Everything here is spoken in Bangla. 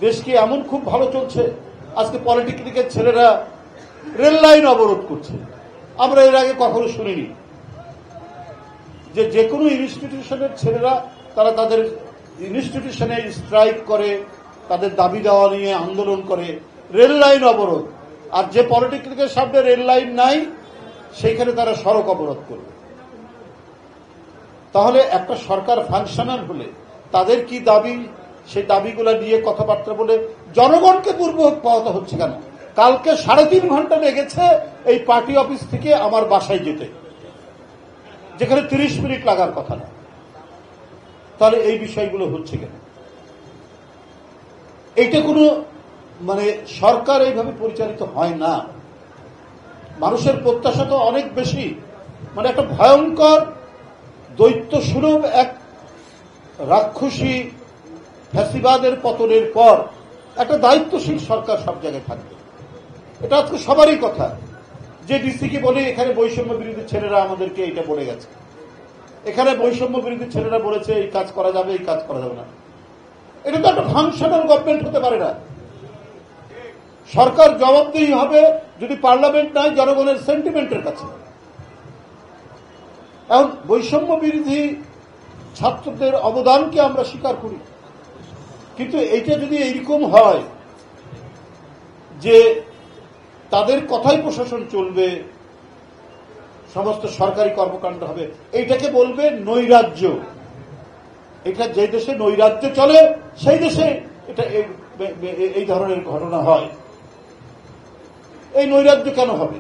দেশ কি এমন খুব ভালো চলছে? আজকে পলিটেকনিকের ছেলেরা রেল লাইন অবরোধ করছে। আমরা এর আগে কখনো শুনিনি যে কোনো ইনস্টিটিউশনের ছেলেরা তারা তাদের ইনস্টিটিউশনে স্ট্রাইক করে, তাদের দাবি দেওয়া নিয়ে আন্দোলন করে, রেল লাইন অবরোধ। আর যে পলিটেকনিকের সামনে রেল লাইন নাই সেইখানে তারা সড়ক অবরোধ করবে। তাহলে একটা সরকার ফাংশনাল হলে তাদের কি দাবি, সেই দাবিগুলো নিয়ে কথাবার্তা বলে জনগণকে দুর্ভোগ পাওয়াতে হচ্ছে কেন? কালকে 3.5 ঘন্টা লেগেছে এই পার্টি অফিস থেকে আমার বাসায় যেতে, যেখানে 30 মিনিট লাগার কথা না। তাহলে এই বিষয়গুলো হচ্ছে কেন? এইটা কোনো সরকার এইভাবে পরিচালিত হয় না। মানুষের প্রত্যাশা তো অনেক বেশি। একটা ভয়ঙ্কর দৈত্য সুলভ এক রাক্ষসী ফ্যাসিবাদের পতনের পর একটা দায়িত্বশীল সরকার সব জায়গায় থাকবে, এটা আজকে সবারই কথা। যে ডিসিকে বলে এখানে বৈষম্য বিরোধী ছেলেরা আমাদেরকে এইটা বলে গেছে, এখানে বৈষম্য বিরোধী ছেলেরা বলেছে এই কাজ করা যাবে, এই কাজ করা যাবে না। এটা তো একটা ফাংশনাল গভর্নমেন্ট হতে পারে না। সরকার জবাবদিহি হবে যদি পার্লামেন্ট নাই জনগণের সেন্টিমেন্টের কাছে। এখন বৈষম্য বিরোধী ছাত্রদের অবদানকে আমরা স্বীকার করি, কিন্তু এইটা যদি এইরকম হয় যে তাদের কথাই প্রশাসন চলবে, সমস্ত সরকারি কর্মকাণ্ড হবে, এইটাকে বলবে নৈরাজ্য। এটা যে দেশে নৈরাজ্য চলে সেই দেশে এটা এই ধরনের ঘটনা হয়। এই নৈরাজ্য কেন হবে?